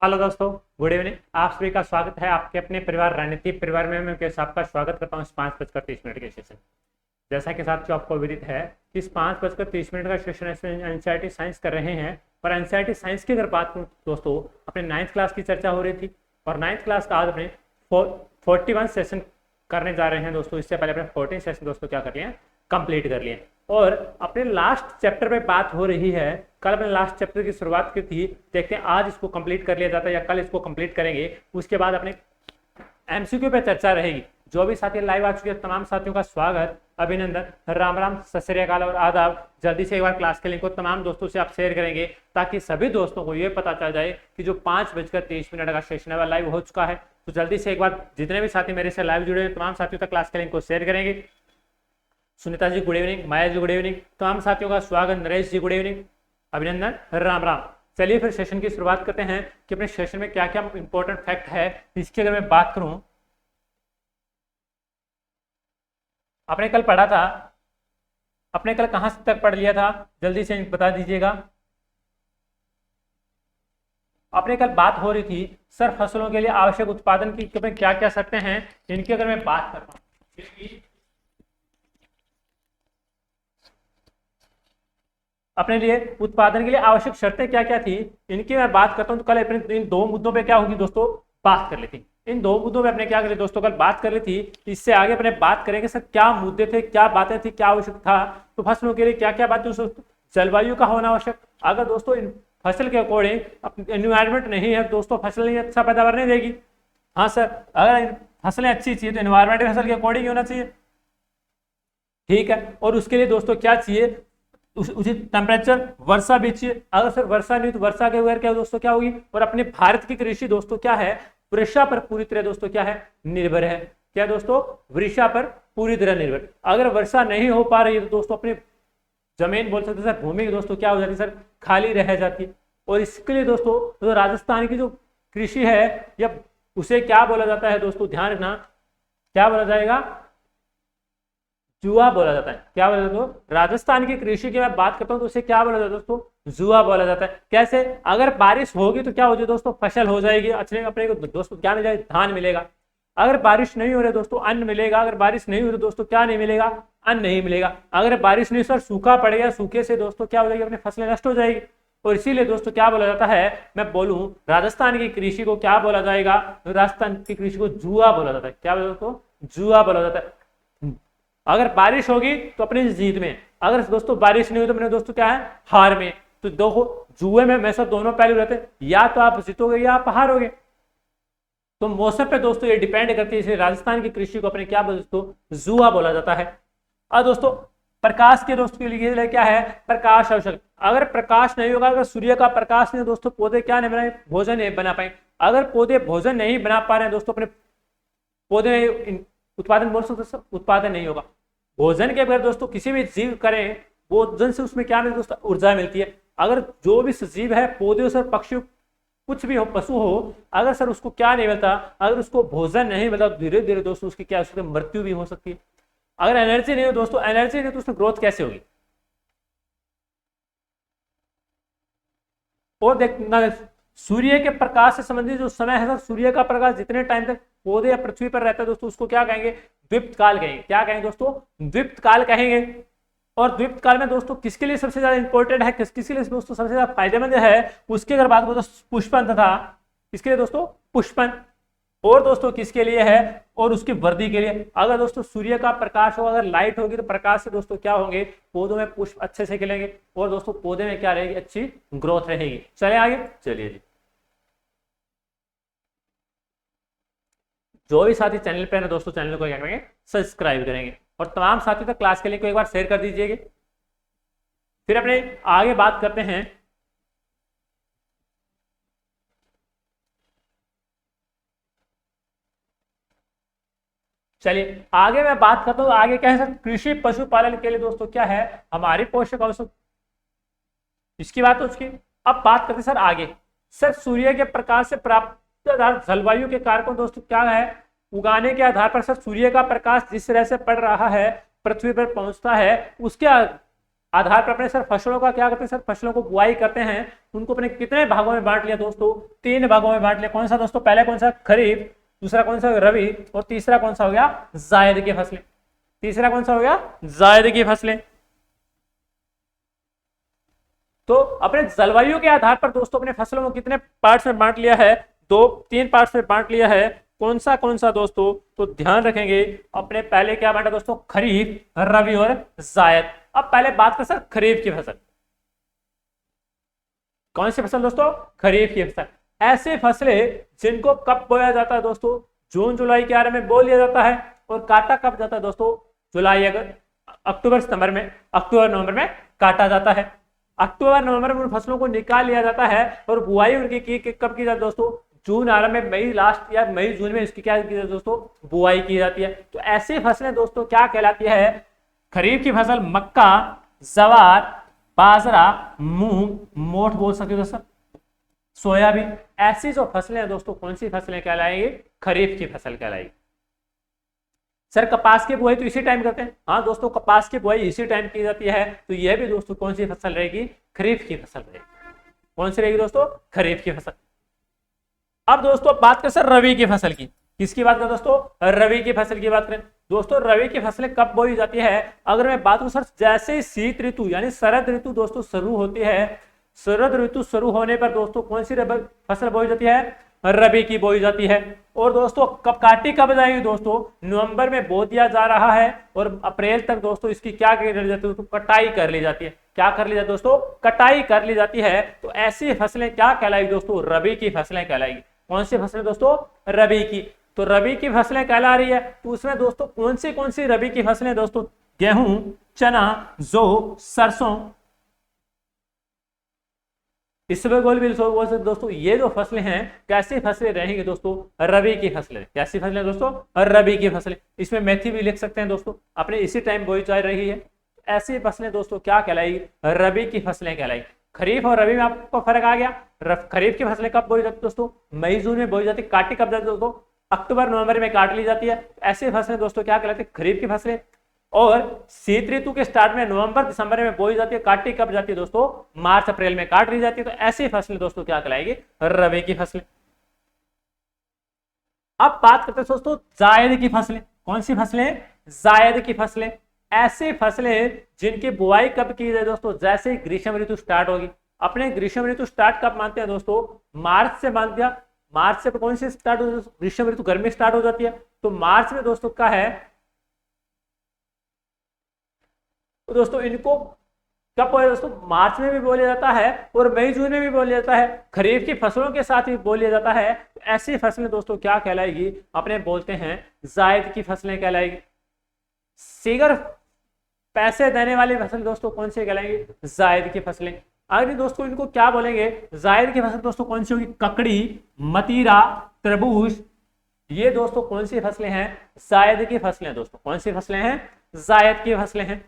Hello दोस्तों, good evening. आप सभी का स्वागत है आपके अपने परिवार राजनीति परिवार में। मैं आपका स्वागत करता हूँ इस 5:30 के सेशन। जैसा कि साथियों आपको विदित है कि इस 5:30 का सेशन एनसीईआरटी साइंस कर रहे हैं। और एनसीईआरटी साइंस की अगर बात करूँ दोस्तों, अपने 9th क्लास की चर्चा हो रही थी और 9th क्लास का आज अपने 41 सेशन करने जा रहे हैं दोस्तों। इससे पहले अपने 14 सेशन दोस्तों क्या कर लिए, कंप्लीट कर लिए। और अपने लास्ट चैप्टर पे बात हो रही है। कल अपने लास्ट चैप्टर की शुरुआत की थी, देखते हैं आज इसको कंप्लीट कर लिया जाता है या कल इसको कंप्लीट करेंगे। उसके बाद अपने एमसीक्यू पे चर्चा रहेगी। जो भी साथी लाइव आ चुके हैं तमाम साथियों का स्वागत, अभिनंदन, राम राम, सत श्री अकाल और आदाब। जल्दी से एक बार क्लास के लिंक को तमाम दोस्तों से आप शेयर करेंगे ताकि सभी दोस्तों को ये पता चल जाए कि जो 5:23 का सेशन है वह लाइव हो चुका है। तो जल्दी से एक बार जितने भी साथी मेरे से लाइव जुड़े हैं तमाम साथियों तक क्लास के लिंक को शेयर करेंगे। सुनीता जी गुड इवनिंग, माया जी गुड इवनिंग, तमाम साथियों का स्वागत। नरेश जी गुड इवनिंग, अभिनंदन, राम राम। चलिए फिर सेशन की शुरुआत करते हैं कि अपने सेशन में क्या क्या इंपॉर्टेंट फैक्ट है। इसकी अगर मैं बात करूं, आपने कल पढ़ा था, आपने कल कहां तक पढ़ लिया था, जल्दी से बता दीजिएगा। आपने कल बात हो रही थी सर फसलों के लिए आवश्यक उत्पादन की क्या क्या शर्तें हैं। इनकी अगर मैं बात करता हूँ, अपने लिए उत्पादन के लिए आवश्यक शर्तें क्या क्या थी, इनकी मैं बात करता हूं। तो कल अपने इन दो मुद्दों पे क्या होगी दोस्तों, बात कर ली थी। इन दो मुद्दों पे अपने क्या कर दोस्तों, कल बात कर ली थी। इससे आगे अपने बात करेंगे सर क्या मुद्दे थे, क्या बातें थी, क्या आवश्यक था। तो फसलों के लिए क्या क्या बातें, जलवायु का होना आवश्यक। अगर दोस्तों फसल के अकॉर्डिंग एनवायरमेंट नहीं है दोस्तों, फसल नहीं अच्छा पैदावार नहीं देगी। हाँ सर, अगर फसलें अच्छी चाहिए तो एनवायरमेंट फसल के अकॉर्डिंग होना चाहिए, ठीक है। और उसके लिए दोस्तों क्या चाहिए, उचित टेम्परेचर, वर्षा भी चाहिए। अगर सर वर्षा नहीं तो वर्षा के बगैर क्या दोस्तों क्या होगी। और अपने भारत की कृषि दोस्तों क्या है, वर्षा पर पूरी तरह दोस्तों क्या है, निर्भर है। क्या दोस्तों, वर्षा पर पूरी तरह निर्भर। अगर वर्षा नहीं हो पा रही है तो दोस्तों अपनी जमीन बोल सकते सर, भूमि दोस्तों क्या हो जाती है सर, खाली रह जाती है। और इसके लिए दोस्तों तो राजस्थान की जो कृषि है या उसे क्या बोला जाता है दोस्तों, ध्यान रखना, क्या बोला जाएगा, जुआ बोला जाता है। क्या बोला जाता है, राजस्थान की कृषि की मैं बात करता हूं तो उसे क्या बोला जाता है दोस्तों, जुआ बोला जाता है। कैसे, अगर बारिश होगी तो क्या हो जाए दोस्तों, फसल हो जाएगी, अच्छे अपने को दोस्तों क्या मिल जाएगा, धान मिलेगा। अगर बारिश नहीं हो रही दोस्तों, अन्न मिलेगा। अगर बारिश नहीं हो रही दोस्तों क्या नहीं मिलेगा, अन्न नहीं मिलेगा। अगर बारिश नहीं सर सूखा पड़ेगा, सूखे से दोस्तों क्या हो जाएगी, अपनी फसलें नष्ट हो जाएगी। और इसीलिए दोस्तों क्या बोला जाता है, मैं बोलूं राजस्थान की कृषि को क्या बोला जाएगा, राजस्थान की कृषि को जुआ बोला जाता है। क्या बोला दोस्तों, जुआ बोला जाता है। अगर बारिश होगी तो अपनी जीत में, अगर दोस्तों बारिश नहीं हुई तो अपने दोस्तों क्या है, हार में। तो दो जुए में हमेशा दोनों पहलू रहते हैं, या तो आप जीतोगे या आप हारोगे। तो मौसम पे दोस्तों ये डिपेंड करती है, इसलिए राजस्थान की कृषि को अपने क्या दोस्तों, जुआ बोला जाता है। अब दोस्तों प्रकाश के दोस्तों के लिए क्या है, प्रकाश आवश्यक। अगर प्रकाश नहीं होगा, अगर सूर्य का प्रकाश नहीं, दोस्तों पौधे क्या नहीं बनाए, भोजन नहीं बना पाए। अगर पौधे भोजन नहीं बना पा रहे हैं दोस्तों, अपने पौधे उत्पादन बोल सकते, उत्पादन नहीं होगा। भोजन के बगैर दोस्तों किसी भी जीव करें, भोजन से उसमें क्या मिलती है दोस्तों, ऊर्जा मिलती है। अगर जो भी सजीव है, पौधे सर, पक्षी, कुछ भी हो, पशु हो, अगर सर उसको क्या नहीं मिलता, अगर उसको भोजन नहीं मिलता, धीरे धीरे दोस्तों उसकी क्या हो सकती है, मृत्यु भी हो सकती है। अगर एनर्जी नहीं हो दोस्तों, एनर्जी नहीं तो उसमें ग्रोथ कैसे होगी। और देखना, सूर्य के प्रकाश से संबंधित जो समय है सर, सूर्य का प्रकाश जितने टाइम तक पौधे या पृथ्वी पर रहता है दोस्तों, उसको क्या कहेंगे, द्विप्त काल कहेंगे। क्या कहेंगे दोस्तों, द्विप्त काल कहेंगे। और द्विप्त काल में दोस्तों किसके लिए सबसे ज्यादा इंपॉर्टेंट है, किसके लिए दोस्तों सबसे ज्यादा फायदेमंद है, उसकी अगर बात करो तो पुष्पन तथा, किसके लिए दोस्तों, पुष्पन। और दोस्तों किसके लिए है, और उसकी वृद्धि के लिए। अगर दोस्तों सूर्य का प्रकाश होगा, अगर लाइट होगी तो प्रकाश से दोस्तों क्या होंगे, पौधों में पुष्प अच्छे से खिलेंगे और दोस्तों पौधे में क्या रहेगी, अच्छी ग्रोथ रहेगी। चले आगे, चलिए जी। जो भी साथी चैनल पर है दोस्तों, चैनल को क्या करेंगे, सब्सक्राइब करेंगे और तमाम साथियों तक क्लास के लिंक को एक बार शेयर कर दीजिएगा। फिर अपने आगे बात करते हैं, चलिए आगे मैं बात करता हूं। आगे क्या है सर, कृषि पशुपालन के लिए दोस्तों क्या है, हमारी पोषक आवश्यक, इसकी बात हो चुकी। अब बात करते हैं सर आगे, सर सूर्य के प्रकाश से प्राप्त आधार जलवायु के कारकों दोस्तों क्या है, उगाने के आधार पर सर सूर्य का प्रकाश जिस तरह से पड़ रहा है, पृथ्वी पर पहुंचता है, उसके आधार पर अपने सर फसलों का क्या करते हैं सर, फसलों को बुआई करते हैं, उनको अपने कितने भागों में बांट लिया दोस्तों, 3 भागों में बांट लिया। कौन सा दोस्तों, पहला कौन सा, खरीफ, दूसरा कौन सा, रबी, और तीसरा कौन सा हो गया, जायद की फसलें। तीसरा कौन सा हो गया, जायद की फसलें। तो अपने जलवायु के आधार पर दोस्तों अपने फसलों को कितने पार्ट्स में बांट लिया है, 3 पार्ट्स में बांट लिया है। कौन सा दोस्तों, तो ध्यान रखेंगे अपने पहले क्या बांटा दोस्तों, खरीफ, रबी और जायद। अब पहले बात कर सर खरीफ की फसल, कौन सी फसल दोस्तों, खरीफ की फसल। ऐसे फसलें जिनको कब बोया जाता है दोस्तों, जून जुलाई के आरे में बो लिया जाता है, और काटा कब जाता है दोस्तों, जुलाई अक्टूबर नवंबर में काटा जाता है। अक्टूबर नवंबर में उन फसलों को निकाल लिया जाता है और बुआई उनकी कब की जाती है दोस्तों, जून आरंभ में, मई लास्ट या मई जून में इसकी क्या की जाती है दोस्तों, बुआई की जाती है। तो ऐसी फसलें दोस्तों क्या कहलाती है, खरीफ की फसल मक्का, जवार, बाजरा, मूंग, मोठ बोल सकते हो दोस्तों, सोयाबीन। ऐसी जो फसलें हैं दोस्तों, कौन सी फसलें कहलाएंगी, खरीफ की फसल कहलाएगी। सर कपास की बुआई तो इसी टाइम करते हैं, हाँ दोस्तों कपास की बुआई इसी टाइम की जाती है, तो यह भी दोस्तों कौन सी फसल रहेगी, खरीफ की फसल रहेगी। कौन सी रहेगी दोस्तों, खरीफ की फसल। अब दोस्तों बात करें सर रबी की फसल की, किसकी बात करें दोस्तों, रबी की फसल की बात करें दोस्तों। रबी की फसलें कब बोई जाती है, अगर मैं बात करूं सर जैसे शीत ऋतु यानी शरद ऋतु दोस्तों शुरू होती है, शरद ऋतु शुरू होने पर दोस्तों कौन सी फसल बोई जाती है, रबी की बोई जाती है। और दोस्तों काटी कब जाएगी दोस्तों, नवंबर में बो दिया जा रहा है और अप्रैल तक दोस्तों इसकी क्या कर ली जाती है, तो कटाई कर ली जाती है। क्या कर ली जाती है दोस्तों, कटाई कर ली जाती है। तो ऐसी फसलें क्या कहलाएगी दोस्तों, रबी की फसलें कहलाएगी। कौन सी फसलें दोस्तों, रबी की। तो रबी की फसलें कहला रही है, तो उसमें दोस्तों कौन सी रबी की फसलें दोस्तों, गेहूं, चना, जौ, सरसों, इसबगोल भी बोल सकते दोस्तों। ये जो फसलें हैं कैसी फसलें रहेंगी दोस्तों, रबी की फसलें। कैसी फसलें दोस्तों, रबी की फसलें। इसमें मेथी भी लिख सकते हैं दोस्तों, अपने इसी टाइम बोई जा रही है। ऐसी फसलें दोस्तों क्या कहलाएगी, रबी की फसलें कहलाएगी। खरीफ और रबी में आपको फर्क आ गया। खरीफ की फसलें कब बोई जाती दोस्तों, मई जून में बोई जाती, काटी कब जाती दोस्तों, अक्टूबर नवंबर में काट ली जाती है। ऐसी फसलें दोस्तों क्या कहलाती है, खरीफ की फसलें। और शीत ऋतु के स्टार्ट में नवंबर दिसंबर में बोई जाती है, काटी कब जाती है दोस्तों, मार्च अप्रैल में काट ली जाती है। तो ऐसी फसलें दोस्तों क्या कहलाएगी, रबी की फसलें। अब बात करते हैं दोस्तों जायद की फसलें। कौन सी फसलें, जायद की फसलें। ऐसी फसलें जिनकी बुआई कब की जाए दोस्तों, जैसे ग्रीष्म ऋतु स्टार्ट होगी। अपने ग्रीष्म ऋतु स्टार्ट कब मानते हैं दोस्तों, मार्च से मान दिया। मार्च से कौन सी स्टार्ट हो, ग्रीष्म ऋतु गर्मी स्टार्ट हो जाती है। तो मार्च में दोस्तों क्या है, तो दोस्तों इनको कब बोला दोस्तों, मार्च में भी बोला जाता है और मई जून में भी बोला जाता है। खरीफ की फसलों के साथ भी बोला जाता है। ऐसी फसलें दोस्तों क्या कहलाएगी, अपने बोलते हैं जायद की फसलें कहलाएगी। सिगर पैसे देने वाली फसल दोस्तों कौन सी कहलाएंगी, जायद की फसलें। अगर दोस्तों इनको क्या बोलेंगे, जायद की फसल दोस्तों कौन सी होगी, ककड़ी, मतीरा, तरबूज। ये दोस्तों कौन सी फसलें हैं, जायद की फसलें। दोस्तों कौन सी फसलें हैं, जायद की फसलें हैं।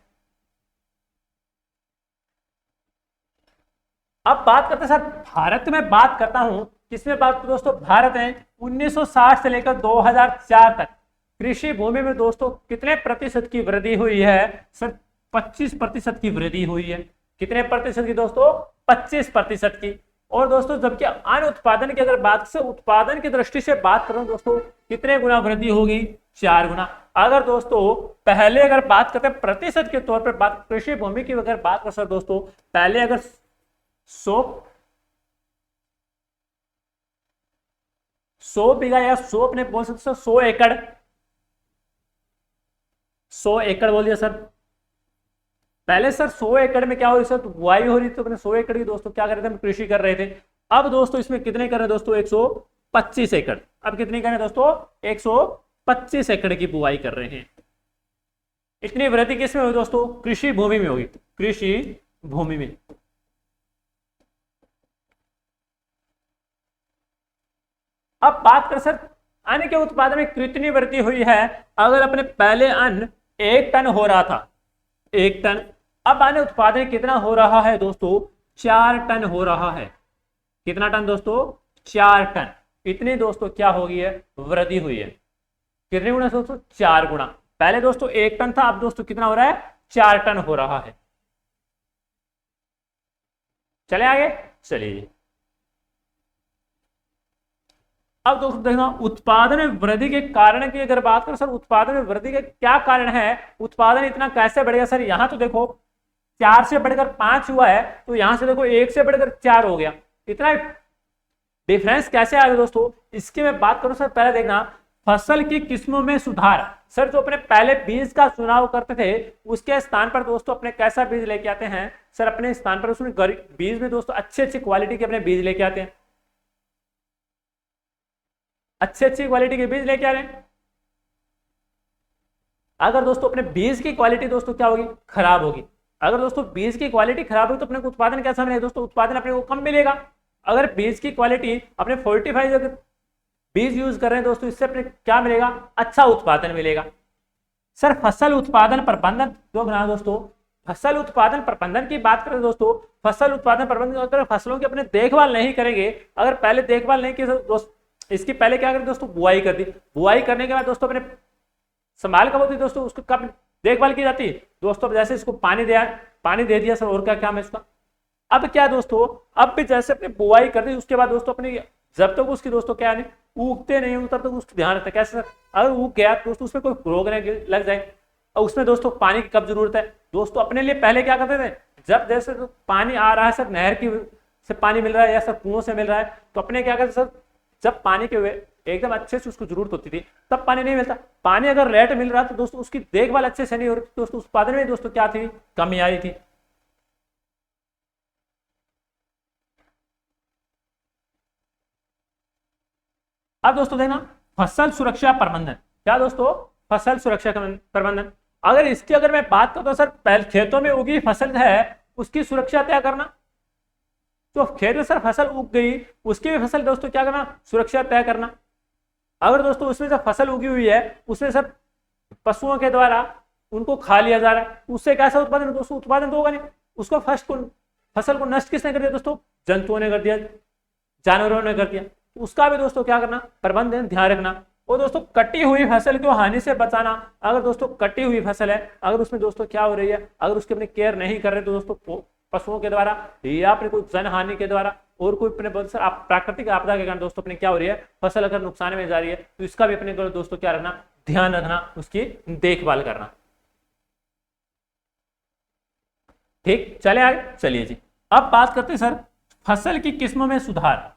अब बात करते हैं सर भारत में, बात करता हूं किसमें बात दोस्तों, भारत है 1960 से लेकर 2004 तक कृषि भूमि में दोस्तों कितने प्रतिशत की वृद्धि हुई है सर, 25% की वृद्धि हुई है। कितने प्रतिशत की दोस्तों, 25% की। और दोस्तों जबकि अन्य उत्पादन की अगर बात से उत्पादन की दृष्टि से बात करूं दोस्तों, कितने गुना वृद्धि होगी, 4 गुना। अगर दोस्तों पहले अगर बात करते हैं प्रतिशत के तौर पर बात, कृषि भूमि की अगर बात कर सर दोस्तों, पहले अगर 100 बीघा या 100 अपने बोल सकते सर 100 एकड़, 100 एकड़ बोल दिया सर। पहले सर 100 एकड़ में क्या हो रही सर, तो बुआई हो रही थी, तो अपने 100 एकड़ की दोस्तों क्या कर रहे थे, हम कृषि कर रहे थे। अब दोस्तों इसमें कितने कर रहे हैं दोस्तों, 125 एकड़। अब कितनी कर रहे हैं दोस्तों, 125 एकड़ की बुआई कर रहे हैं। इतनी वृद्धि किसमें हुई दोस्तों, कृषि भूमि में होगी, कृषि भूमि में। अब बात कर सर अन्न के उत्पादन में कितनी वृद्धि हुई है। अगर अपने पहले अन्न 1 टन हो रहा था, 1 टन, अब अन्न उत्पादन कितना हो रहा है दोस्तों, 4 टन हो रहा है। कितना टन दोस्तों, 4 टन। इतनी दोस्तों क्या हो गई है, वृद्धि हुई है। कितने गुना दोस्तों, 4 गुना। पहले दोस्तों 1 टन था, अब दोस्तों कितना हो रहा है, 4 टन हो रहा है। चले आगे, चलिए। अब दोस्तों देखना उत्पादन में वृद्धि के कारण की अगर बात करें सर, उत्पादन में वृद्धि के क्या कारण है, उत्पादन इतना कैसे बढ़ेगा सर। यहां तो देखो 4 से बढ़कर 5 हुआ है, तो यहां से देखो 1 से बढ़कर 4 हो गया। इतना डिफरेंस कैसे आ गया दोस्तों, इसकी मैं बात करूं सर, पहले देखना फसल की किस्मों में सुधार। सर जो अपने पहले बीज का चुनाव करते थे उसके स्थान पर दोस्तों अपने कैसा बीज लेके आते हैं सर, अपने स्थान पर उसमें बीज में दोस्तों अच्छी अच्छी क्वालिटी के अपने बीज लेके आते हैं, अच्छी अच्छी क्वालिटी के बीज लेके आ रहे हैं। अगर दोस्तों अपने बीज की क्वालिटी दोस्तों क्या होगी, खराब होगी। अगर दोस्तों बीज की क्वालिटी खराब होगी तो अपने को उत्पादन कैसा मिलेगा दोस्तों, उत्पादन अपने को कम मिलेगा। अगर बीज की क्वालिटी अपने 45 अगर बीज यूज कर रहे हैं दोस्तों, इससे अपने क्या मिलेगा, अच्छा उत्पादन मिलेगा। सर फसल उत्पादन प्रबंधन जो बना दोस्तों, फसल उत्पादन प्रबंधन की बात करें दोस्तों, फसल उत्पादन प्रबंधन अगर फसलों की अपने देखभाल नहीं करेंगे, अगर पहले देखभाल नहीं की दोस्तों, इसकी पहले क्या करें दोस्तों, बुआई कर दी, बुआई करने के बाद दोस्तों अपने संभाल कब होती दोस्तों, उसको कब देखभाल की जाती है दोस्तों, जैसे इसको पानी दे दिया सर, और क्या काम है इसका। अब क्या दोस्तों, अब भी जैसे अपने बुआई कर दी उसके बाद दोस्तों अपनी जब तक उसकी दोस्तों क्या नहीं उगते नहीं हो तब तक उसको ध्यान रखता है। कैसे सर, अगर उग गया दोस्तों उसमें कोई रोग नहीं लग जाए, और उसमें दोस्तों पानी की कब जरूरत है दोस्तों, अपने लिए पहले क्या करते थे, जब जैसे तो पानी आ रहा है सर, नहर की से पानी मिल रहा है या सर कुओं से मिल रहा है, तो अपने क्या करते सर, जब पानी के एकदम अच्छे से उसको जरूरत होती थी तब पानी नहीं मिलता। पानी अगर लेट मिल रहा तो दोस्तों उसकी देखभाल अच्छे से नहीं हो रही दोस्तों, उत्पादन में दोस्तों क्या थी, कमी आई थी। अब दोस्तों देखना फसल सुरक्षा प्रबंधन, क्या दोस्तों, फसल सुरक्षा प्रबंधन। अगर इसकी अगर मैं बात करूं तो सर पहले खेतों में उगी फसल है उसकी सुरक्षा तय करना, तो खेत में सर फसल उग गई उसकी भी फसल दोस्तों क्या करना, सुरक्षा तय करना। अगर दोस्तों उसमें जब फसल उगी हुई है उसमें सर पशुओं के द्वारा उनको खा लिया जा रहा है, उससे कैसा उत्पादन दोस्तों, उत्पादन तो होगा नहीं। उसको फसल को नष्ट किसने कर दिया दोस्तों, जंतुओं ने कर दिया, जानवरों ने कर दिया, उसका भी दोस्तों क्या करना, प्रबंधन ध्यान रखना। और दोस्तों कटी हुई फसल को हानि से बचाना। अगर दोस्तों कटी हुई फसल है, अगर उसमें दोस्तों क्या हो रही है, अगर उसकी अपनी केयर नहीं कर रहे तो दोस्तों पशुओं के द्वारा या अपने कोई जन हानि के द्वारा और कोई अपने प्राकृतिक आपदा के कारण दोस्तों अपने क्या हो रही है, फसल अगर नुकसान में जा रही है तो इसका भी अपने दोस्तों क्या रखना, ध्यान रखना, उसकी देखभाल करना। ठीक, चले आगे, चलिए जी। अब बात करते हैं सर फसल की किस्मों में सुधार।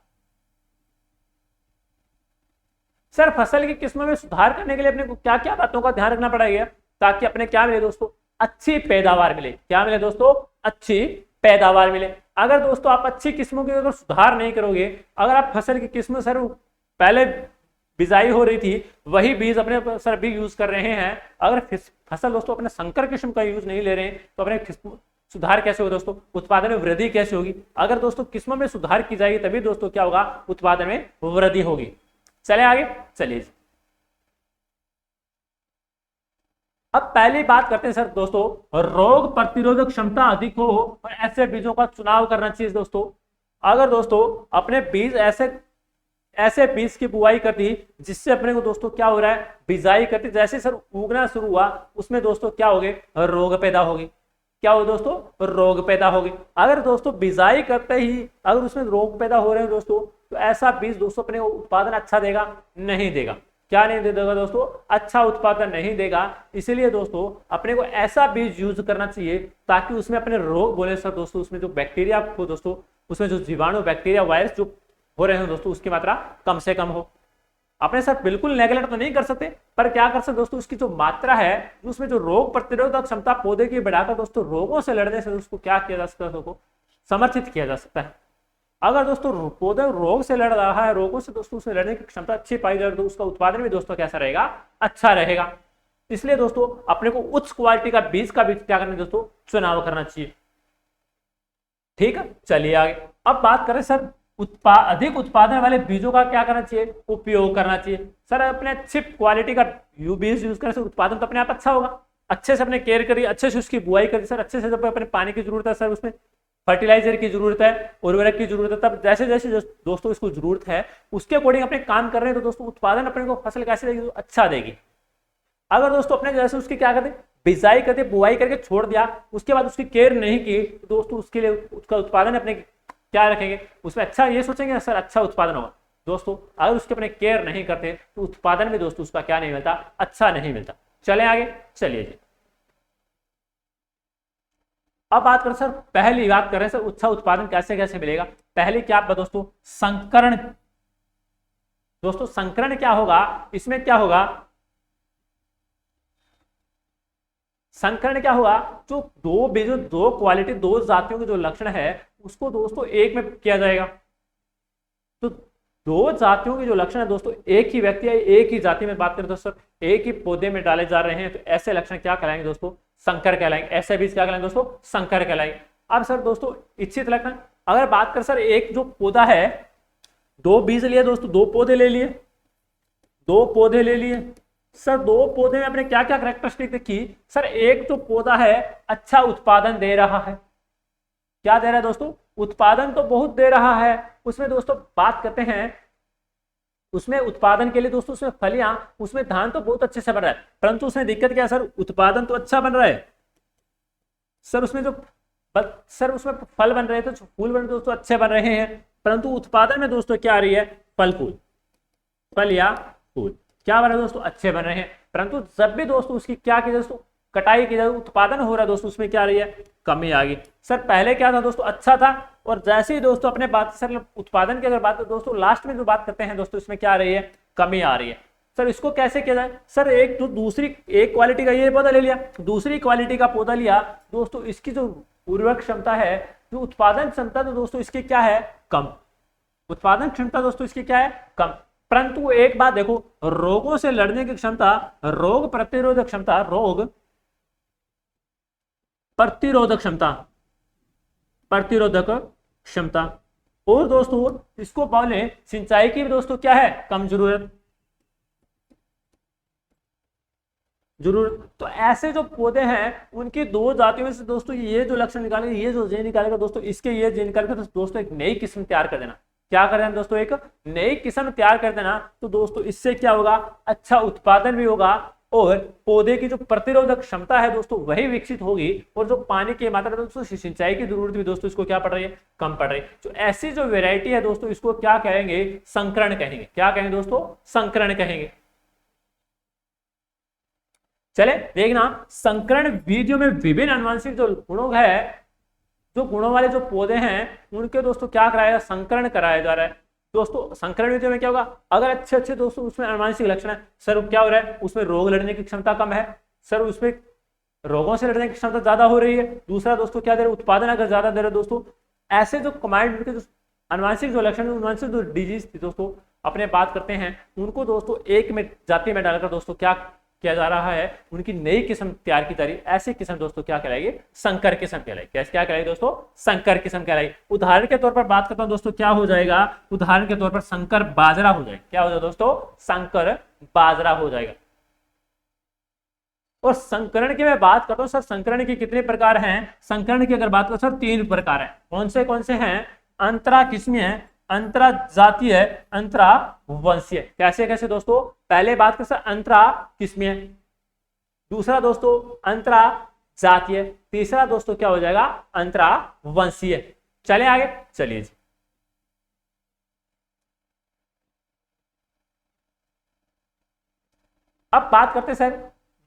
सर फसल की किस्मों में सुधार करने के लिए अपने को क्या क्या बातों का ध्यान रखना पड़ेगा ताकि अपने क्या मिले दोस्तों, अच्छी पैदावार मिले। क्या मिले दोस्तों, अच्छी पैदावार मिले। अगर दोस्तों आप अच्छी किस्मों की अगर सुधार नहीं करोगे, अगर आप फसल की किस्म सर पहले बिजाई हो रही थी वही बीज अपने सर भी यूज कर रहे हैं, अगर फसल दोस्तों अपने संकर किस्म का यूज नहीं ले रहे हैं तो अपने सुधार कैसे होगा दोस्तों, उत्पादन में वृद्धि कैसे होगी। अगर दोस्तों किस्मों में सुधार की जाएगी तभी दोस्तों क्या होगा, उत्पादन में वृद्धि होगी। चले आगे, चलिए। अब पहली बात करते हैं सर दोस्तों, रोग प्रतिरोधक क्षमता अधिक हो और ऐसे बीजों का चुनाव करना चाहिए दोस्तों। अगर दोस्तों अपने बीज ऐसे बीज की बुआई कर दी जिससे अपने को दोस्तों क्या हो रहा है, बिजाई करती जैसे सर उगना शुरू हुआ उसमें दोस्तों क्या हो गए, रोग पैदा हो गए। क्या हो दोस्तों, रोग पैदा हो गए। अगर दोस्तों बिजाई करते ही अगर उसमें रोग पैदा हो रहे हैं दोस्तों, तो ऐसा बीज दोस्तों अपने उत्पादन अच्छा देगा, नहीं देगा। क्या नहीं देगा दोस्तों, अच्छा उत्पादन नहीं देगा। इसलिए दोस्तों अपने को ऐसा बीज यूज करना चाहिए ताकि उसमें अपने रोग बोले सर दोस्तों, उसमें जो बैक्टीरिया को दोस्तों, उसमें जो जीवाणु बैक्टीरिया वायरस जो हो रहे हैं दोस्तों उसकी मात्रा कम से कम हो। अपने सर बिल्कुल नेगलेक्ट तो नहीं कर सकते, पर क्या कर सकते दोस्तों, उसकी जो मात्रा है उसमें जो रोग प्रतिरोधक क्षमता पौधे की बढ़ाकर दोस्तों रोगों से लड़ने से उसको क्या किया जा सकता है, उसको समर्थित किया जा सकता है। अगर दोस्तों पौधा रोग से लड़ रहा है, रोगों से दोस्तों उसे लड़ने की क्षमता अच्छी पाई जाए तो उसका उत्पादन भी दोस्तों कैसा रहेगा, अच्छा रहेगा। इसलिए दोस्तों अपने को उच्च क्वालिटी का बीज का भी क्या करना दोस्तों, चुनाव करना चाहिए। ठीक है, चलिए आगे। अब बात करें सर अधिक उत्पादन वाले बीजों का क्या करना चाहिए, उपयोग करना चाहिए। सर अपने अच्छी क्वालिटी का बीज यूज करने से उत्पादन तो अपने आप अच्छा होगा। अच्छे से अपने केयर करिए, अच्छे से उसकी बुआई करिए सर, अच्छे से जब अपने पानी की जरूरत है सर, उसमें फर्टिलाइजर की जरूरत है, उर्वरक की जरूरत है, तब जैसे जैसे दोस्तों इसको जरूरत है उसके अकॉर्डिंग अपने काम कर रहे हैं तो दोस्तों उत्पादन अपने को फसल कैसे देगी, अच्छा देगी। अगर दोस्तों अपने जैसे उसकी क्या करते, बिजाई करके बुआई करके छोड़ दिया, उसके बाद उसकी केयर नहीं की तो दोस्तों उसके लिए उसका उत्पादन अपने क्या रखेंगे, उसमें अच्छा ये सोचेंगे सर अच्छा उत्पादन होगा। दोस्तों अगर उसके अपने केयर नहीं करते तो उत्पादन में दोस्तों उसका क्या नहीं मिलता, अच्छा नहीं मिलता। चले आगे, चलिए जी। अब बात करें सर, पहली बात करें सर अच्छा उत्पादन कैसे कैसे मिलेगा। पहले क्या दोस्तों, संकरण। दोस्तों संकरण क्या होगा, इसमें क्या होगा, संकरण क्या होगा, जो दो क्वालिटी दो जातियों के जो लक्षण है उसको दोस्तों एक में किया जाएगा। तो दो जातियों के जो लक्षण है दोस्तों, एक ही व्यक्ति है एक ही जाति में बात करें तो सर एक ही पौधे में डाले जा रहे हैं, तो ऐसे लक्षण क्या कहलाएंगे दोस्तों, संकर कहलाएंगे। ऐसे बीज क्या कहलाएंगे दोस्तों, संकर कहलाएंगे। अब सर दोस्तों इच्छित लक्षण, अगर बात करें सर एक जो पौधा है, दो बीज लिए दोस्तों, दो पौधे ले लिए, दो पौधे ले लिए सर, दो पौधे में अपने क्या क्या कैरेक्टरिस्टिक देखी सर, एक जो पौधा है अच्छा उत्पादन दे रहा है, क्या दे रहा है दोस्तों, उत्पादन तो बहुत दे रहा है। उसमें दोस्तों बात करते हैं, उसमें उत्पादन के लिए दोस्तों उसमें फलियां, उसमें धान तो बहुत अच्छे से बन रहा है, परंतु उसमें दिक्कत क्या है सर, उत्पादन तो अच्छा बन रहा है सर, उसमें जो सर उसमें फल बन रहे थे, फूल बन रहे दोस्तों अच्छे बन रहे हैं, परंतु उत्पादन में दोस्तों क्या आ रही है, फल फूल, फल या फूल क्या बन रहे दोस्तों, अच्छे बन रहे हैं। परंतु जब भी दोस्तों उसकी क्या की दोस्तों, कटाई की जाए, उत्पादन हो रहा है दोस्तों, उसमें क्या आ रही है, कमी आ गई। सर पहले क्या था दोस्तों, अच्छा था, और जैसे ही दोस्तों अपने बात सर उत्पादन की अगर बात दोस्तों लास्ट में जो बात करते हैं दोस्तों, इसमें क्या आ रही है, कमी आ रही है। सर इसको कैसे किया जाए, सर एक जो दूसरी एक क्वालिटी का ये पौधा ले लिया, दूसरी क्वालिटी का पौधा लिया दोस्तों, इसकी जो उर्वरक क्षमता है, जो उत्पादन क्षमता तो दोस्तों इसकी क्या है, कम, उत्पादन क्षमता दोस्तों इसकी क्या है, कम। परंतु एक बात देखो, रोगों से लड़ने की क्षमता, रोग प्रतिरोधक क्षमता, रोग प्रतिरोधक क्षमता, प्रतिरोधक क्षमता, और दोस्तों इसको बोले सिंचाई की दोस्तों क्या है, कम जरूरत। तो ऐसे जो पौधे हैं उनकी दो जातियों में से दोस्तों ये जो लक्षण निकालेगा, ये जो जीन निकालेगा दोस्तों, इसके ये जीन निकाल कर दोस्तों एक नई किस्म तैयार कर देना। क्या कर देना दोस्तों, एक नई किस्म तैयार कर देना। तो दोस्तों इससे क्या होगा, अच्छा उत्पादन भी होगा, और पौधे की जो प्रतिरोधक क्षमता है दोस्तों वही विकसित होगी, और जो पानी की मात्रा दोस्तों सिंचाई की जरूरत भी दोस्तों इसको क्या पड़ रही है, कम पड़ रही है। तो ऐसी जो वेराइटी है दोस्तों इसको क्या कहेंगे, संकरण कहेंगे। क्या कहेंगे दोस्तों, संकरण कहेंगे। चले देखना, संकरण बीजों में विभिन्न आनुवंशिक जो गुणों है, जो गुणों वाले जो पौधे हैं उनके दोस्तों क्या कराया, संकरण कराया जा रहा है। दोस्तों संकरण बीजों में क्या होगा, अगर अच्छे अच्छे दोस्तों उसमें आनुवंशिक लक्षण है, सर क्या हो रहा है, उसमें रोग लड़ने की क्षमता कम है, सर उसमें रोगों से लड़ने की क्षमता ज्यादा हो रही है। दूसरा दोस्तों क्या दे रहे, उत्पादन अगर ज्यादा दे रहे दोस्तों। ऐसे जो कमांड के जो आनुवंशिक जो लक्षण, आनुवंशिक जो डिजीज थी दोस्तों अपने बात करते हैं, उनको दोस्तों एक में जाति में डालकर दोस्तों क्या किया जा रहा है, उनकी नई किस्म तैयार की जा रही है। ऐसी किस्म दोस्तों क्या कहलाएगी, संकर किस्म कहलाएगी। कैसे क्या कहलाएगी दोस्तों, संकर किस्म कहलाएगी। उदाहरण के तौर पर बात करता हूं दोस्तों, क्या हो जाएगा, उदाहरण के तौर पर संकर बाजरा हो जाएगा। क्या हो जाएगा दोस्तों, संकर बाजरा हो जाएगा। और संकरण की मैं बात करता हूं सर, संकरण के कितने प्रकार हैं, संकरण की अगर बात करो सर 3 प्रकार है। कौन से हैं, अंतरा किस्मीय, अंतरा जातीय, अंतरा वंशीय। कैसे कैसे दोस्तों, पहले बात कर सर अंतरा किस्मीय, दूसरा दोस्तों अंतरा जातीय, तीसरा दोस्तों क्या हो जाएगा, अंतरा वंशीय। चले आगे, चलिए जी। अब बात करते हैं सर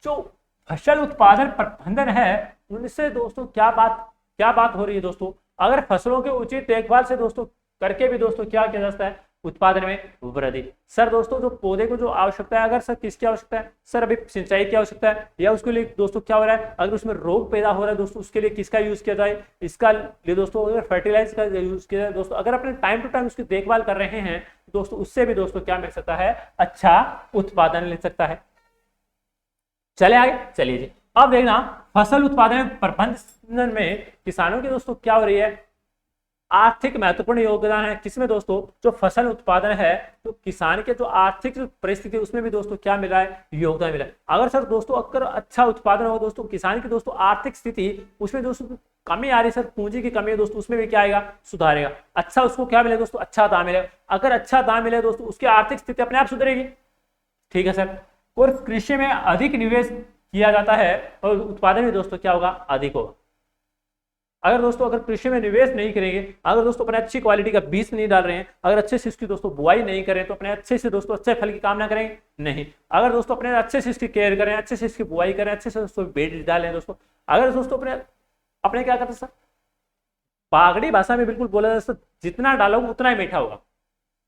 जो फसल उत्पादन प्रबंधन है, उनसे दोस्तों क्या बात हो रही है दोस्तों। अगर फसलों के उचित देखभाल से दोस्तों करके भी दोस्तों क्या किया जा सकता है, उत्पादन में वृद्धि। सर दोस्तों जो पौधे को जो आवश्यकता है, अगर सर किसकी आवश्यकता है, सर अभी सिंचाई की आवश्यकता है, या उसके लिए दोस्तों क्या हो रहा है, अगर उसमें रोग पैदा हो रहा है दोस्तों, उसके लिए किसका यूज किया जाए, इसका लिए दोस्तों अगर फर्टिलाइजर का यूज किया जाए दोस्तों, अगर अपने टाइम टू टाइम उसकी देखभाल कर रहे हैं दोस्तों, उससे भी दोस्तों क्या मिल सकता है, अच्छा उत्पादन मिल सकता है। चले आगे, चलिए जी। अब देखना, फसल उत्पादन प्रबंधन में किसानों की दोस्तों क्या हो रही है, आर्थिक महत्वपूर्ण योगदान है। किसमें दोस्तों, जो फसल उत्पादन है, तो किसान के जो आर्थिक परिस्थिति उसमें भी दोस्तों क्या मिला है, योगदान मिला है। अगर सर दोस्तों अगर अच्छा उत्पादन हो दोस्तों, किसान की दोस्तों आर्थिक स्थिति उसमें दोस्तों कमी आ रही है, सर पूंजी की कमी है दोस्तों, उसमें भी क्या आएगा, सुधारेगा। अच्छा उसको क्या मिलेगा दोस्तों, अच्छा दाम मिलेगा। अगर अच्छा दाम मिले दोस्तों, उसकी आर्थिक स्थिति अपने आप सुधरेगी। ठीक है सर। और कृषि में अधिक निवेश किया जाता है और उत्पादन भी दोस्तों क्या होगा, अधिक होगा। अगर दोस्तों अगर कृषि में निवेश नहीं करेंगे, अगर दोस्तों अपने अच्छी क्वालिटी का बीज नहीं डाल रहे हैं, अगर अच्छे से इसकी दोस्तों बुआई नहीं करें, तो अपने अच्छे से दोस्तों अच्छे फल की कामना करेंगे नहीं। अगर दोस्तों अपने अच्छे से इसकी केयर करें, अच्छे से इसकी बुआई करें, अच्छे से दोस्तों बीज डालें दोस्तों, अगर दोस्तों अपने अपने क्या करते सर, पहाड़ी भाषा में बिल्कुल बोला जाता है, जितना डालोगे उतना ही मीठा होगा।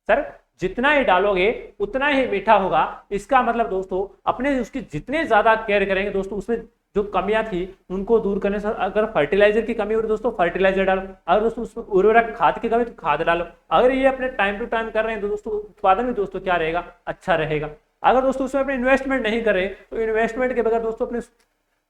सर जितना ही डालोगे उतना ही मीठा होगा, इसका मतलब दोस्तों अपने उसकी जितने ज्यादा केयर करेंगे दोस्तों, उसमें जो कमियां थी उनको दूर करने से, अगर फर्टिलाइजर की कमी हो तो दोस्तों फर्टिलाइजर डालो, अगर दोस्तों उसमें उर्वरक खाद की कमी तो खाद डालो। अगर ये अपने टाइम टू टाइम कर रहे हैं तो दोस्तों उत्पादन भी दोस्तों क्या रहेगा, अच्छा रहेगा। अगर दोस्तों उसमें अपने इन्वेस्टमेंट नहीं करे तो इन्वेस्टमेंट के बगैर दोस्तों अपने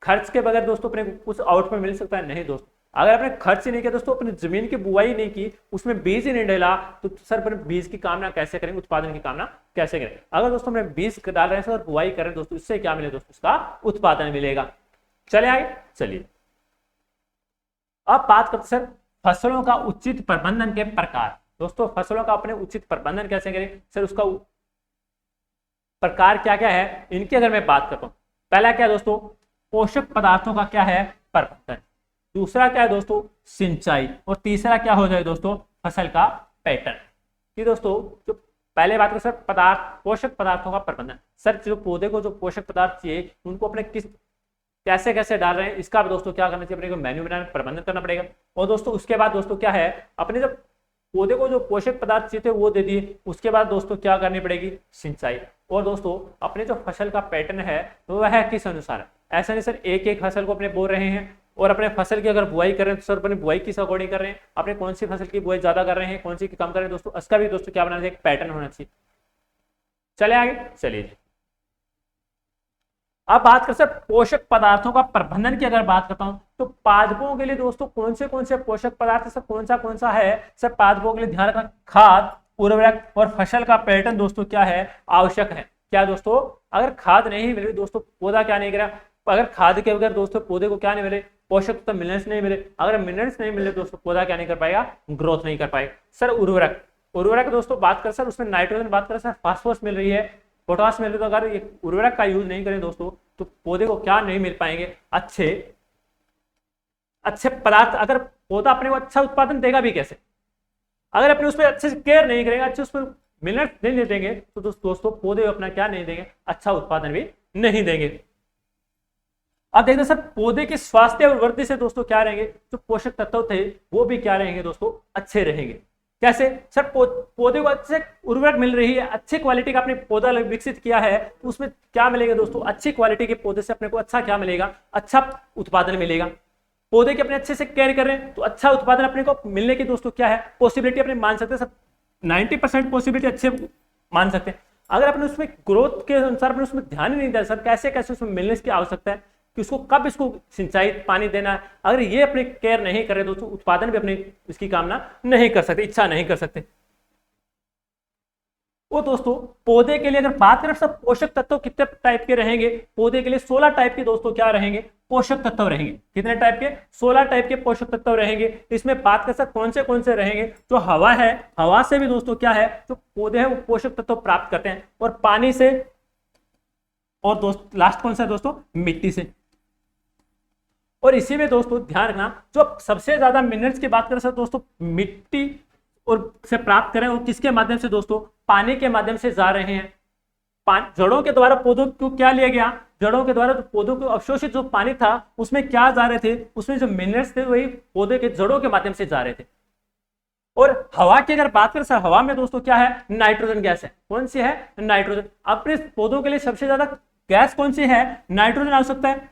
खर्च के बगैर दोस्तों अपने कुछ आउटपुट मिल सकता है नहीं दोस्तों। अगर आपने खर्च ही नहीं किया दोस्तों, अपनी जमीन की बुआई नहीं की, उसमें बीज ही नहीं डाला, तो सर अपने बीज की कामना कैसे करेंगे, उत्पादन की कामना कैसे करेंगे। अगर दोस्तों हमने बीज डाल रहे हैं और बुआई कर रहे हैं दोस्तों, इससे क्या मिलेगा दोस्तों, उसका उत्पादन मिलेगा। चले आगे, चलिए अब बात करते सर फसलों का उचित प्रबंधन के प्रकार। दोस्तों फसलों का अपने उचित प्रबंधन कैसे करें सर, उसका प्रकार क्या क्या है, इनकी अगर मैं बात करता हूं, पहला क्या है दोस्तों, पोषक पदार्थों का क्या है प्रबंधन, दूसरा क्या है दोस्तों सिंचाई, और तीसरा क्या हो जाए दोस्तों फसल का पैटर्न। कि दोस्तों जो पहले बात करें सर पदार्थ, पोषक पदार्थों का प्रबंधन, सर जो पौधे को जो पोषक पदार्थ चाहिए उनको अपने किस कैसे कैसे डाल रहे हैं, इसका भी दोस्तों क्या करना चाहिए, अपने को मेन्यू बनाना प्रबंधन करना पड़ेगा। और दोस्तों उसके बाद दोस्तों क्या है, अपने जब पौधे को जो पोषक पदार्थ चाहिए थे वो दे दिए, उसके बाद दोस्तों क्या करनी पड़ेगी सिंचाई। और दोस्तों अपने जो फसल का पैटर्न है तो वह है किस अनुसार, ऐसा नहीं सर एक एक फसल को अपने बो रहे हैं, और अपने फसल की अगर बुआई कर रहे हैं तो सर अपनी बुआई किस अकॉर्डिंग कर रहे हैं, अपने कौन सी फसल की बुआई ज्यादा कर रहे हैं, कौन सी की कम कर रहे हैं दोस्तों, इसका भी दोस्तों क्या बनाना चाहिए, एक पैटर्न होना चाहिए। चले आगे, चलिए अब बात कर सर पोषक पदार्थों का प्रबंधन की अगर बात करता हूं तो पादपों के लिए दोस्तों कौन से पोषक पदार्थ सर कौन सा है सर, पादपों के लिए ध्यान रखना, खाद, उर्वरक और फसल का पैटर्न दोस्तों क्या है आवश्यक है। क्या दोस्तों अगर खाद नहीं मिले दोस्तों पौधा क्या नहीं करेगा, अगर खाद के बगैर दोस्तों पौधे को क्या नहीं मिले, पोषक तो मिनरल्स नहीं मिले, अगर मिनरल्स नहीं मिले दोस्तों पौधा क्या नहीं कर पाएगा, ग्रोथ नहीं कर पाएगा। सर उर्वरक, उर्वरक दोस्तों बात कर सर उसमें नाइट्रोजन बात करें सर फास्फोरस मिल रही है, पोटास मिल रही है, तो अगर ये उर्वरक का यूज नहीं करें दोस्तों तो पौधे को क्या नहीं मिल पाएंगे, अच्छे पदार्थ। अगर पौधा अपने को अच्छा उत्पादन देगा भी कैसे, अगर अपने उसमें अच्छे से केयर नहीं करेंगे, अच्छे उसमें मिनरल्स नहीं देंगे तो दोस्तों पौधे अपना क्या नहीं देंगे, अच्छा उत्पादन भी नहीं देंगे। अब देखते हैं सर पौधे के स्वास्थ्य और वृद्धि से दोस्तों क्या रहेंगे, जो पोषक तत्व थे वो भी क्या रहेंगे दोस्तों अच्छे रहेंगे। कैसे सर, पौधे को अच्छे उर्वरक मिल रही है, अच्छी क्वालिटी का अपने पौधा विकसित किया है तो उसमें क्या मिलेगा दोस्तों, अच्छी क्वालिटी के पौधे से अपने को अच्छा क्या मिलेगा, अच्छा उत्पादन मिलेगा। पौधे के अपने अच्छे से केयर कर रहे हैं तो अच्छा उत्पादन अपने को मिलने की दोस्तों क्या है पॉसिबिलिटी अपने मान सकते हैं सर, 90% पॉसिबिलिटी अच्छे मान सकते हैं। अगर अपने उसमें ग्रोथ के अनुसार अपने उसमें ध्यान ही नहीं दिया सर, कैसे कैसे उसमें मिलने की आवश्यकता है कि उसको कब इसको सिंचाई पानी देना है, अगर ये अपने केयर नहीं करे दोस्तों उत्पादन भी अपने इसकी कामना नहीं कर सकते, इच्छा नहीं कर सकते। वो दोस्तों पौधे के लिए अगर बात करें सब पोषक तत्व कितने टाइप के रहेंगे, पौधे के लिए 16 टाइप के दोस्तों क्या रहेंगे, पोषक तत्व रहेंगे। कितने टाइप के, 16 टाइप के पोषक तत्व रहेंगे। इसमें बात कर सकते कौन से रहेंगे, जो हवा है, हवा से भी दोस्तों क्या है जो पौधे हैं वो पोषक तत्व प्राप्त करते हैं, और पानी से, और दोस्त लास्ट कौन सा है दोस्तों, मिट्टी से। और इसी में दोस्तों ध्यान रखना जो सबसे ज्यादा मिनरल्स की बात करें सर दोस्तों मिट्टी और से प्राप्त करें, और किसके माध्यम से दोस्तों, पानी के माध्यम से जा रहे हैं। जड़ों के द्वारा पौधों को क्या लिया गया, जड़ों के द्वारा पौधों को अवशोषित जो पानी था उसमें क्या जा रहे थे, उसमें जो मिनरल्स थे वही पौधे के जड़ों के माध्यम से जा रहे थे। और हवा की अगर बात करें सर, हवा में दोस्तों क्या है, नाइट्रोजन गैस है। कौन सी है, नाइट्रोजन। अपने पौधों के लिए सबसे ज्यादा गैस कौन सी है, नाइट्रोजन आवश्यकता है।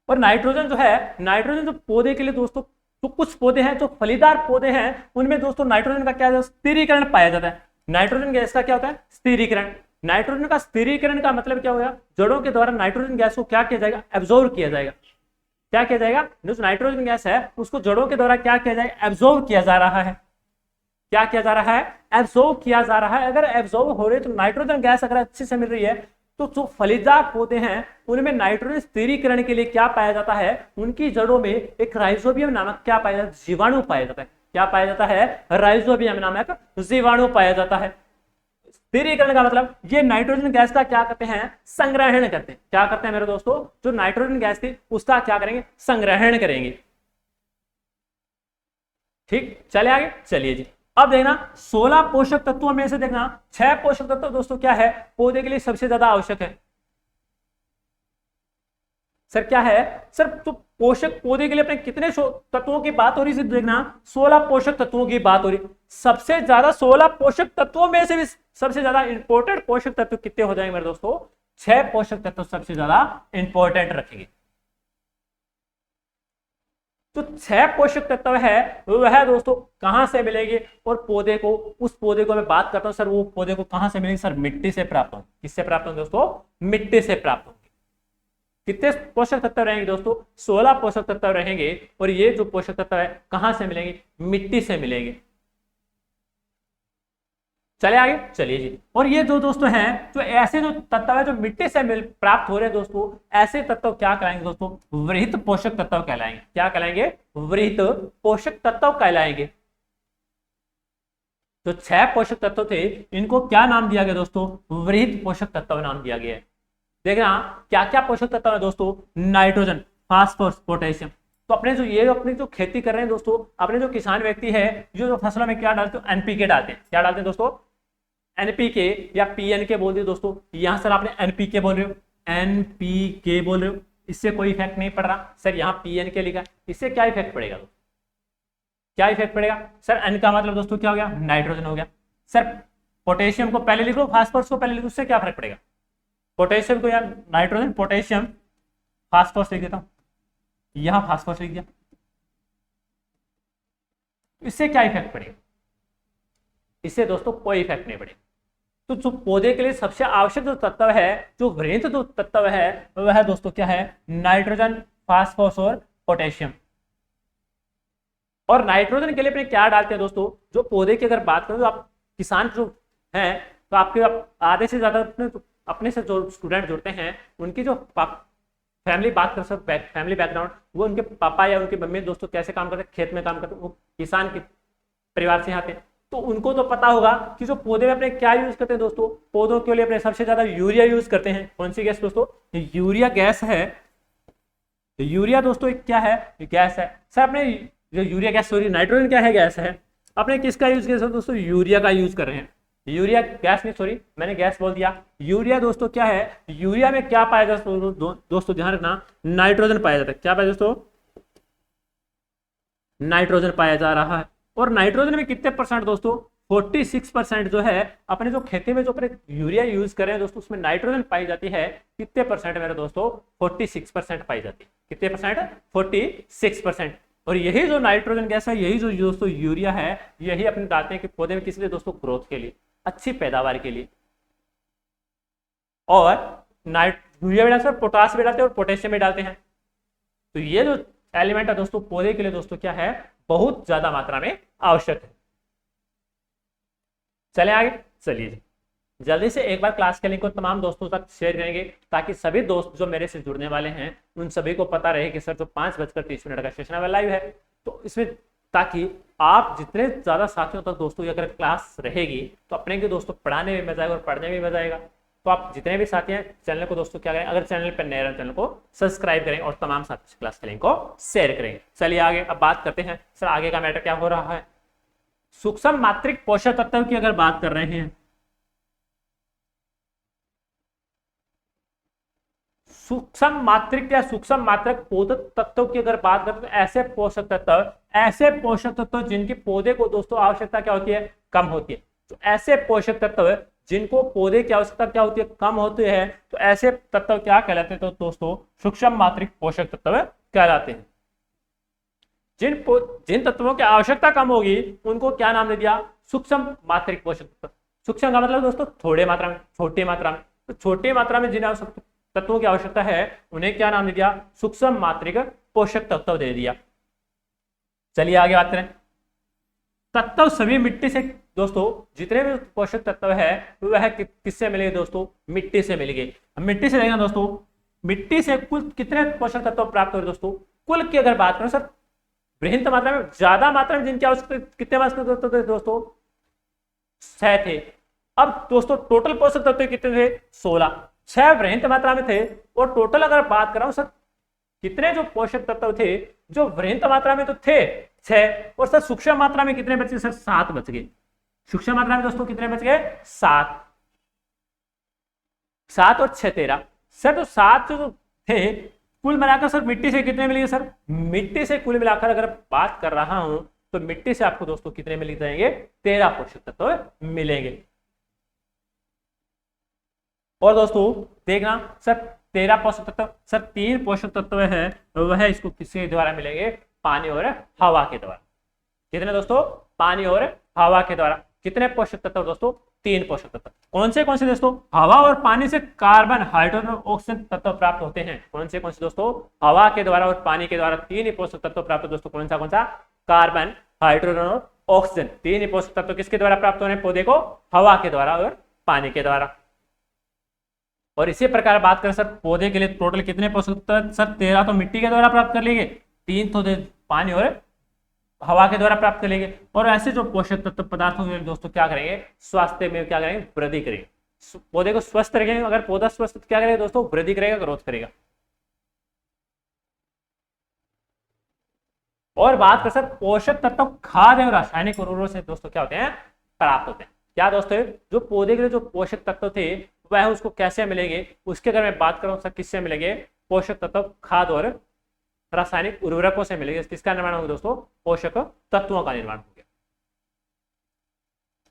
और नाइट्रोजन जो है, नाइट्रोजन जो पौधे के लिए दोस्तों, तो कुछ पौधे हैं जो फलीदार पौधे हैं उनमें दोस्तों नाइट्रोजन का क्या स्थिरीकरण पाया जाता है। नाइट्रोजन गैस का क्या होता है, स्थिरीकरण। नाइट्रोजन का स्थिरीकरण का मतलब क्या होगा, जड़ों के द्वारा नाइट्रोजन गैस को क्या किया जाएगा, एब्जॉर्ब किया जाएगा। क्या किया जाएगा, जो नाइट्रोजन गैस है उसको जड़ों के द्वारा क्या किया जाएगा, एब्जॉर्ब किया जा रहा है। क्या किया जा रहा है, एब्जॉर्ब किया जा रहा है। अगर एब्जॉर्ब हो रही है तो नाइट्रोजन गैस अगर अच्छे से मिल रही है तो जो फलीदार पौधे हैं उनमें नाइट्रोजन स्थिरीकरण के लिए क्या पाया जाता है, उनकी जड़ों में एक राइजोबियम नामक क्या पाया जाता है, जीवाणु पाया जाता है। क्या पाया जाता है, राइजोबियम नामक जीवाणु पाया जाता है। स्थिरीकरण का मतलब ये नाइट्रोजन गैस का क्या करते हैं, संग्रहण करते हैं। क्या करते हैं मेरे दोस्तों, जो नाइट्रोजन गैस थी उसका क्या करेंगे, संग्रहण करेंगे। ठीक, चले आगे, चलिए जी। अब देखना 16 पोषक तत्वों में से देखना 6 पोषक तत्व दोस्तों क्या है, पौधे के लिए सबसे ज्यादा आवश्यक है। सर क्या है, सर तो पोषक पौधे के लिए अपने कितने तत्वों की बात हो रही है, देखना 16 पोषक तत्वों की बात हो रही। सबसे ज्यादा 16 पोषक तत्वों में से भी सबसे ज्यादा इंपॉर्टेंट पोषक तत्व कितने हो जाएंगे मेरे दोस्तों, 6 पोषक तत्व सबसे ज्यादा इंपॉर्टेंट रखेंगे। तो 6 पोषक तत्व है वह दोस्तों कहां से मिलेंगे, और पौधे को, उस पौधे को मैं बात करता हूं सर, वो पौधे को कहां से मिलेंगे, सर मिट्टी से प्राप्त होंगे। किससे प्राप्त होंगे दोस्तों, मिट्टी से प्राप्त होंगे। कितने पोषक तत्व रहेंगे दोस्तों, 16 पोषक तत्व रहेंगे, और ये जो पोषक तत्व है कहां से मिलेंगे, मिट्टी से मिलेंगे। चले आगे, चलिए जी। और ये जो दोस्तों हैं, जो ऐसे जो तत्व है जो मिट्टी से मिल प्राप्त हो रहे हैं दोस्तों, ऐसे तत्व क्या कहलाएंगे दोस्तों, वृहत पोषक तत्व कहलाएंगे। क्या कहलाएंगे, वृहत पोषक तत्व कहलाएंगे। जो 6 पोषक तत्व थे इनको क्या नाम दिया गया दोस्तों, वृहत पोषक तत्व नाम दिया गया है। देखना क्या क्या पोषक तत्व है दोस्तों, नाइट्रोजन, फास्फोरस, पोटेशियम। तो अपने जो ये अपनी जो खेती कर रहे हैं दोस्तों, अपने जो किसान व्यक्ति है जो फसलों में क्या डालते हैं, एनपीके डालते हैं। क्या डालते हैं दोस्तों, एनपीके या पीएनके बोल दिए दोस्तों। यहां सर आपने एनपीके बोल रहे हो, एनपीके बोल रहे हो, इससे कोई इफेक्ट नहीं पड़ रहा। सर यहाँ पीएनके लिखा, इससे क्या इफेक्ट पड़ेगा, क्या इफेक्ट पड़ेगा, सर एन का मतलब दोस्तों क्या हो गया, नाइट्रोजन हो गया। सर पोटेशियम को पहले लिखो, फास्फोरस को पहले लिखो, उससे क्या फर्क पड़ेगा, पोटेशियम को यार नाइट्रोजन, पोटेशियम, फास्फोरस लिख देता हूं, यहां फास्फोरस लिख दिया, इससे क्या इफेक्ट पड़ेगा, इससे दोस्तों कोई इफेक्ट नहीं पड़ेगा। तो जो पौधे के लिए सबसे आवश्यक जो तत्व है, जो वृहत जो तत्व है वह दोस्तों क्या है, नाइट्रोजन, फास्फोरस और पोटेशियम। और नाइट्रोजन के लिए अपने क्या डालते हैं दोस्तों, जो पौधे की अगर बात करें तो आप किसान जो हैं तो आपके आधे से ज्यादा अपने से जो स्टूडेंट जुड़ते हैं उनकी जो फैमिली बात कर सकते, फैमिली बैकग्राउंड, वो उनके पापा या उनके मम्मी दोस्तों कैसे काम करते हैं, खेत में काम करते हैं, वो किसान के परिवार से आते हैं। तो उनको तो पता होगा कि जो पौधे में अपने क्या यूज करते हैं दोस्तों, पौधों के लिए अपने सबसे ज्यादा यूरिया यूज करते हैं। कौन सी गैस दोस्तों, यूरिया गैस है। यूरिया दोस्तों एक क्या है, गैस है। सर अपने जो यूरिया गैस, सॉरी नाइट्रोजन क्या है, गैस है। अपने किसका यूज किया दोस्तों, यूरिया का यूज कर रहे हैं। यूरिया गैस नहीं, सॉरी मैंने गैस बोल दिया। यूरिया दोस्तों क्या है, यूरिया में क्या पाया जाता है दोस्तों, ध्यान रखना, नाइट्रोजन पाया जाता है। क्या पाया दोस्तों, नाइट्रोजन पाया जा रहा है। और नाइट्रोजन में कितने परसेंट दोस्तों, 46% जो है अपने जो खेती में जो अपने यूरिया यूज कर रहे हैं दोस्तों, उसमें नाइट्रोजन पाई जाती है। कितने परसेंट मेरे दोस्तों, 46% पाई जाती है। कितने परसेंट, 46%। और यही जो नाइट्रोजन गैस है, यही जो दोस्तों यूरिया है, यही अपने डालते हैं कि पौधे में किस लिए दोस्तों, ग्रोथ के लिए, अच्छी पैदावार के लिए। और यूरिया भी डालते हैं, पोटास भी डालते हैं और पोटेशियम भी डालते हैं। तो ये जो एलिमेंट है दोस्तों पौधे के लिए दोस्तों क्या है, बहुत ज्यादा मात्रा में आवश्यक है। चले आगे, चलिए जल्दी से एक बार क्लास के लिंक को तमाम दोस्तों तक शेयर करेंगे, ताकि सभी दोस्त जो मेरे से जुड़ने वाले हैं उन सभी को पता रहे कि सर जो 5:30 का सेशन लाइव है, तो इसमें ताकि आप जितने ज्यादा साथियों तक दोस्तों अगर क्लास रहेगी तो अपने के दोस्तों पढ़ाने में मजा आएगा और पढ़ने में मजा आएगा। तो आप जितने भी साथी हैं चैनल को दोस्तों क्या करें, अगर चैनल पर नए हैं चैनल को सब्सक्राइब करें और तमाम साथी क्लास के लिंक को शेयर करें। चलिए आगे अब बात करते हैं, सर आगे का मैटर क्या हो रहा है। सूक्ष्म मात्रिक पोषक तत्व की अगर बात कर रहे हैं, सूक्ष्म मात्रिक या सूक्ष्म मात्रक पोषक तत्वों की अगर बात करें तो ऐसे पोषक तत्व जिनकी पौधे को दोस्तों आवश्यकता क्या होती है, कम होती है। तो ऐसे पोषक तत्व जिनको पौधे की आवश्यकता क्या होती है, कम होती है, तो ऐसे तत्व क्या कहलाते हैं, तो दोस्तों सूक्ष्म मात्रिक पोषक तत्व कहलाते हैं। जिन तत्वों की आवश्यकता कम होगी उनको क्या नाम दे दिया, सूक्ष्म मात्रिक पोषक तत्व। सूक्ष्म का मतलब दोस्तों थोड़े मात्रा में, छोटी मात्रा में। तो छोटी मात्रा में जिन तत्वों की आवश्यकता है उन्हें क्या नाम दे दिया, सूक्ष्म मात्रिक पोषक तत्व दे दिया। चलिए आगे बात करें। तत्व सभी मिट्टी से दोस्तों, जितने भी पोषक तत्व है वह किससे मिलेंगे दोस्तों, मिट्टी से मिलेंगे। मिट्टी से देखना दोस्तों, मिट्टी से कुल कितने पोषक तत्व प्राप्त हो रहे दोस्तों, कुल की अगर बात करें सर बृहत मात्रा में, ज्यादा मात्रा में जिनकी आवश्यकता कितने आवश्यकता दोस्तों, 6 थे। अब दोस्तों टोटल पोषक तत्व कितने थे? 16। 6 वृहत मात्रा में थे, और टोटल अगर बात कर रहा हूं सर कितने जो पोषक तत्व थे जो वृहत मात्रा में तो थे 6, और सर सूक्ष्म मात्रा में कितने बचे? सर 7 बच गए। सूक्ष्म मात्रा में दोस्तों कितने बच गए? 7। 7 और 6 13। सर तो 7 जो थे कुल मिलाकर सर मिट्टी से कितने मिलेंगे? सर मिट्टी से कुल मिलाकर अगर बात कर रहा हूं तो मिट्टी से आपको दोस्तों कितने मिल जाएंगे? 13 पोषक तत्व मिलेंगे। और दोस्तों देखना सर 13 पोषक तत्व, सर 3 पोषक तत्व है वह इसको किसके द्वारा मिलेंगे? पानी और हवा के द्वारा। कितने दोस्तों? पानी और हवा के द्वारा। कितने पोषक तत्व दोस्तों? 3 पोषक तत्व। कौन से दोस्तों? हवा और पानी से कार्बन, हाइड्रोजन और ऑक्सीजन तत्व प्राप्त होते हैं। कौन से दोस्तों? हवा के द्वारा और पानी के द्वारा 3 ही पोषक तत्व प्राप्त। दोस्तों कौन सा? कार्बन, हाइड्रोजन और ऑक्सीजन। 3 ही पोषक तत्व किसके द्वारा प्राप्त हो रहे हैं पौधे को? हवा के द्वारा और पानी के द्वारा। और इसी प्रकार बात करें सर पौधे के लिए टोटल कितने पोषक तत्व? सर 13 तो मिट्टी के द्वारा प्राप्त कर लेंगे, 3 तो पानी और हवा के द्वारा प्राप्त कर लेंगे। और ऐसे जो पोषक तत्व पदार्थों में दोस्तों क्या करेंगे? स्वास्थ्य में क्या करेंगे? वृद्धि करेंगे। पौधे को स्वस्थ रखेंगे। अगर पौधा स्वस्थ क्या करेगा दोस्तों? वृद्धि करेगा, ग्रोथ करेगा। और बात कर सर पोषक तत्व खाद्य और रासायनिक उर्वरकों से दोस्तों क्या होते हैं? प्राप्त होते हैं। क्या दोस्तों? जो पौधे के लिए जो पोषक तत्व थे वह उसको कैसे मिलेंगे? उसके अगर मैं बात करूं सर किससे मिलेंगे? पोषक तत्व खाद्य और रासायनिक उर्वरकों से मिलेंगे। किसका निर्माण होगा दोस्तों? पोषक तत्वों का निर्माण हो गया।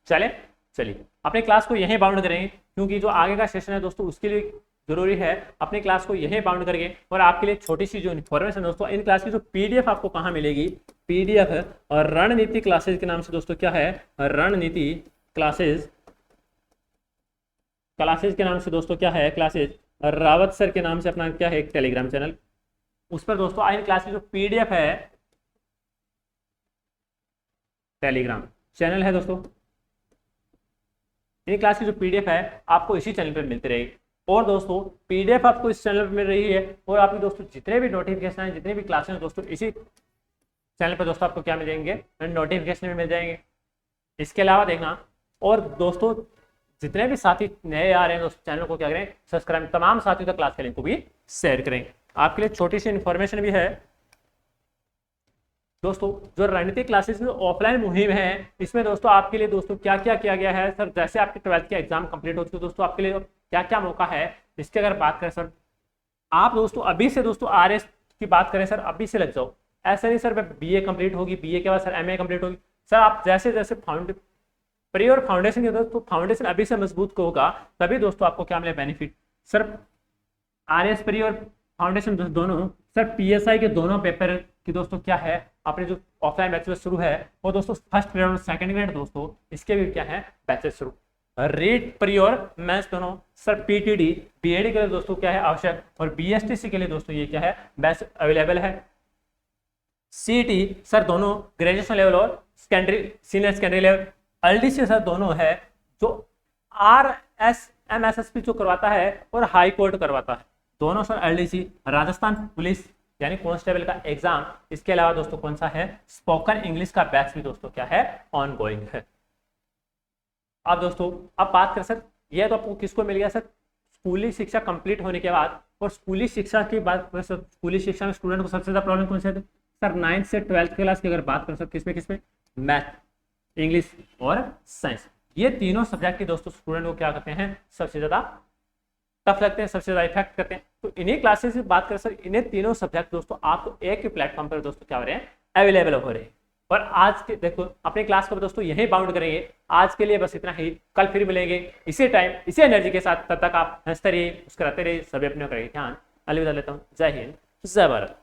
चलिए अपने क्लास को यहीं बाउंड करेंगे, क्योंकि जो आगे का सेशन है दोस्तों उसके लिए जरूरी है अपने क्लास को यहीं बाउंड करके। और आपके लिए छोटी सी जो इन्फॉर्मेशन दोस्तों, इन क्लास की जो पीडीएफ आपको कहाँ मिलेगी? पीडीएफ है और रणनीति क्लासेज के नाम से दोस्तों क्या है? रणनीति क्लासेज के नाम से दोस्तों क्या है? क्लासेज रावत सर के नाम से अपना क्या है? एक टेलीग्राम चैनल। उस पर दोस्तों इन क्लास की जो पीडीएफ है, टेलीग्राम चैनल है दोस्तों, इन क्लास की जो पीडीएफ है आपको इसी चैनल पर मिलती रहेगी। और दोस्तों पीडीएफ आपको इस चैनल पर मिल रही है, और आपकी दोस्तों जितने भी नोटिफिकेशन हैं, जितने भी क्लासेस हैं दोस्तों इसी चैनल पर दोस्तों आपको क्या मिल जाएंगे? नोटिफिकेशन भी मिल जाएंगे। इसके अलावा देखना, और दोस्तों जितने भी साथी नए आ रहे हैं दोस्तों चैनल को क्या करें? सब्सक्राइब। तमाम साथियों तक क्लास के लिंक को भी शेयर करें। आपके लिए छोटी सी इन्फॉर्मेशन भी है दोस्तों, जो रणनीति क्लासेस में ऑफलाइन मुहिम है इसमें दोस्तों आपके लिए दोस्तों क्या क्या किया गया है? सर जैसे आपके 12th के एग्जाम कंप्लीट हो चुके दोस्तों आपके लिए क्या क्या मौका है इसकी अगर बात करें सर, आप दोस्तों अभी से दोस्तों आरएस की बात करें सर, अभी से लग जाओ। ऐसा नहीं सर बीए कंप्लीट होगी, बीए के बाद सर एमए कंप्लीट होगी। सर आप जैसे जैसे प्री और फाउंडेशन के दोस्तों फाउंडेशन अभी से मजबूत होगा तभी दोस्तों आपको क्या मिले? बेनिफिट। सर आरएस प्री और फाउंडेशन दोनों सर पीएसआई के दोनों पेपर की दोस्तों क्या है? अपने जो ऑफलाइन बैचेस शुरू है वो दोस्तों फर्स्ट ग्रेड और सेकंड ग्रेड दोस्तों इसके भी क्या है? बैचेस शुरू। रीट प्री और मेंस दोनों सर पीटीडी बीएडी के लिए दोस्तों क्या है? आवश्यक। और बीएसटीसी के लिए दोस्तों ये क्या है? बैच अवेलेबल है। सीटी सर दोनों ग्रेजुएशन लेवल और secondary senior secondary level. LDC sir दोनों है जो RSMSSP जो करवाता है और हाई कोर्ट करवाता है, दोनों सर एलडीसी। राजस्थान पुलिस यानी कांस्टेबल का एग्जाम। इसके अलावा दोस्तों कौन सा है? स्पोकन इंग्लिश का बैच भी दोस्तों क्या है? ऑन गोइंग है। अब दोस्तों अब बात कर सर ये तो आपको किसको मिल गया सर? स्कूली शिक्षा कंप्लीट होने के बाद। और स्कूली शिक्षा की बात करें सर, स्कूली शिक्षा में स्टूडेंट को सबसे ज्यादा प्रॉब्लम कौन से थे? सर 9th से 12th क्लास की अगर बात करें सर किसमें? मैथ, इंग्लिश और साइंस। ये तीनों सब्जेक्ट के दोस्तों स्टूडेंट को क्या करते हैं? सबसे ज्यादा टफ लगते हैं, सबसे ज्यादा इफेक्ट करते हैं। तो इन्हीं क्लासेस की बात करें सर, इन्हें तीनों सब्जेक्ट दोस्तों आपको एक ही प्लेटफॉर्म पर दोस्तों क्या हो रहे हैं? अवेलेबल हो रहे हैं। और आज के देखो अपने क्लास को दोस्तों यही बाउंड करेंगे। आज के लिए बस इतना ही, कल फिर मिलेंगे इसी टाइम इसी एनर्जी के साथ। तब तक आप हंसते रहिए, मुस्कुराते रहिए। सभी अपने करेंगे ध्यान। अलविदा लेता हूँ। जय हिंद, जय भारत।